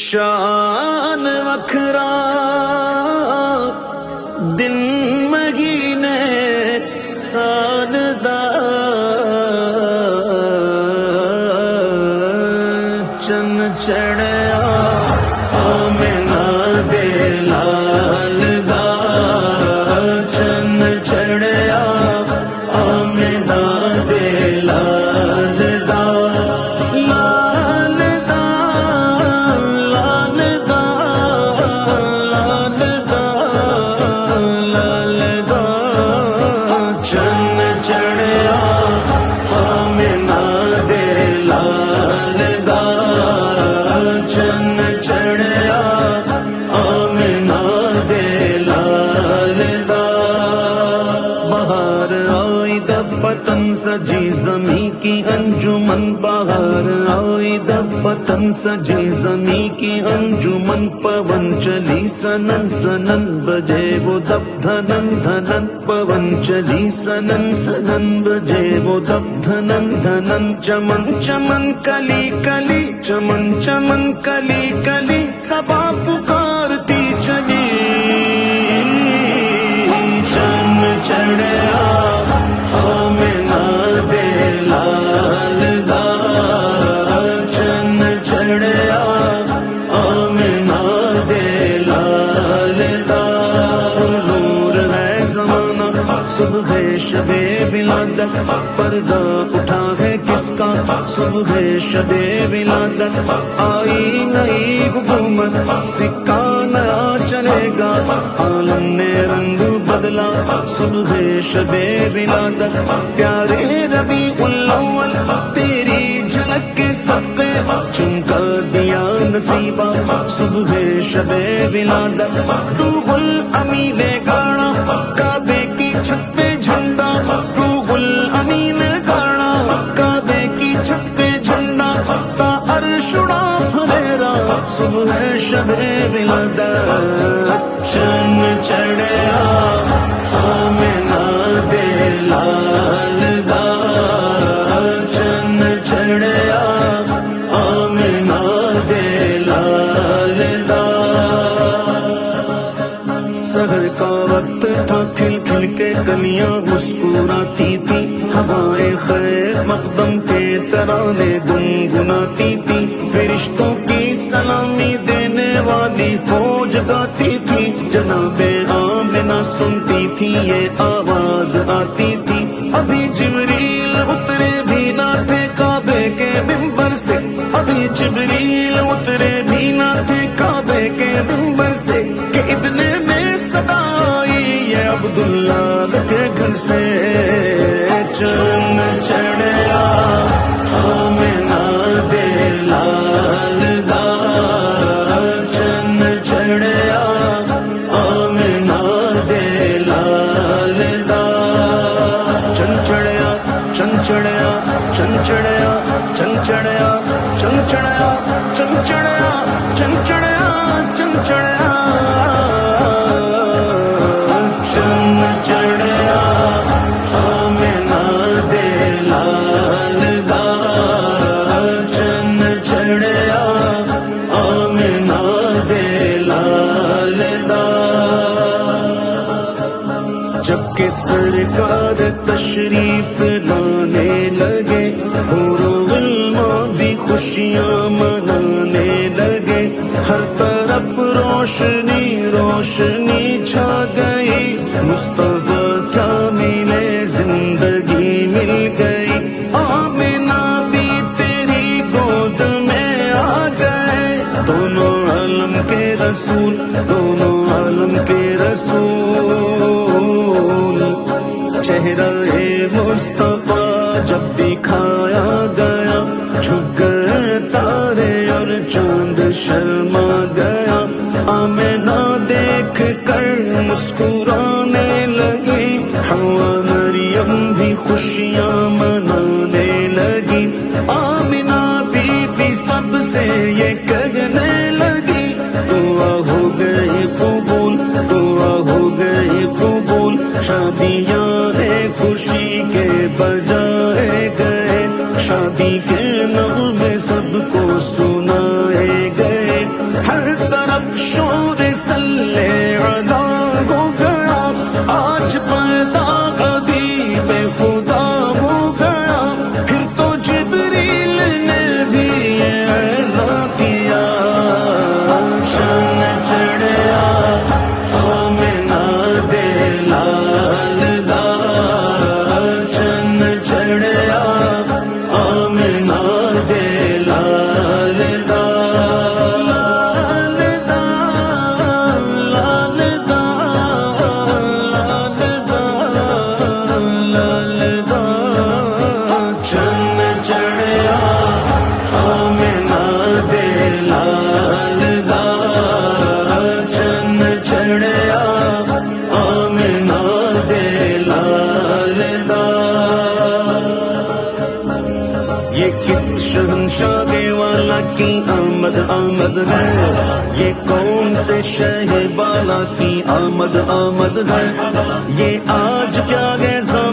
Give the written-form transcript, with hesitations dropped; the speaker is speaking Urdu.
شان وکھرا دن مہینے سال دا چن چڑھیا آمنہ دے لال دا چن چڑھیا آمنہ دے لال دا لال دا لال دا لال دا لال دا چن چڑھیا آمنہ دے لال دا چن چڑھیا آمنہ دے لال دا بہار آئی دفتن سجی زمیں کی انجمن بہار آئی دفتن سجی زمیں کی انجمن پون چلی سنن سنن بجے وہ دب دھنن دھنن پون چلی سنن سنن بجے وہ دب دھنن دھنن چمن چمن کلی کلی چمن چمن کلی کلی صبا پکارتی چلی چن چڑھیا آمنہ دے لال دا چن چڑھیا آمنہ دے لال دا نور ہے زمانہ صبح شب ولادت پردہ اٹھا ہے کس کا صبح شب ولادت آئی نئی حکومت سکہ نیا چلے گا عالم نے رنگ بدلا صبح شب ولادت پیارے ربیع الاول تیری جھلک کے صدقے چمکا دیا نصیبہ صبح شب ولادت روح الامین گانا کعبے کی چھت پہ جھنڈا روح الامین گانا کعبے کی چھت پہ جھنڈا تا عرش اڑا پھریرا صبح شب ولادت چن چڑھیا آمنہ دے لال دا چن چڑھیا آمنہ دے لال دا سحر کا وقت تھا کھل کھل کے کلیاں مسکراتی تھی ہوائیں خیر مقدم کے ترانے گنگناتی تھی فرشتوں کی سلامی دینے والی فوج گاتی تھی جناب آمنہ سنتی تھی یہ آواز آتی تھی ابھی جبریل اترے بھی نہ تھے کعبے کے منبر سے ابھی جبریل اترے بھی نہ تھے کعبے کے منبر سے کہ اتنے میں صدا آئی یہ عبداللہ کے گھر سے چن چڑھیا آمنہ دے لال دا چن چڑھیا آمنہ دے لال دا چن چڑھیا چن چڑھیا چن چڑھیا چن چڑھیا چن چڑھیا چن چڑھیا چن چڑھیا چن چڑھیا چن چڑھیا آمنہ دے لال دا چن چڑھیا آمنہ دے لال دا جب کہ سرکار تشریف لانے لگے حور و غلمان بھی خوشیاں منانے لگے ہر طرف روشنی روشنی چھا گئی مصطفیٰ کیا ملے زندگی مل گئی آمنہ بھی تیری گود میں آ گئے دونوں عالم کے رسول دونوں عالم کے رسول چہرہ مصطفیٰ جب دکھایا گیا جھک گئے تارے اور چاند شرما گیا آمنہ دیکھ کر مسکرانے لگی حوا مریم بھی خوشیاں منانے لگی آمنہ بی سب سے یہ کہنے لگی دعا ہو گئی قبول دعا ہو گئی قبول شادیاں خوشی کے بجائے گئے شادی کے نغمے سب کو سنائے گئے آمد ہے، یہ کون سے شہ بالا کی آمد آمد ہے، یہ آج کیا گیزا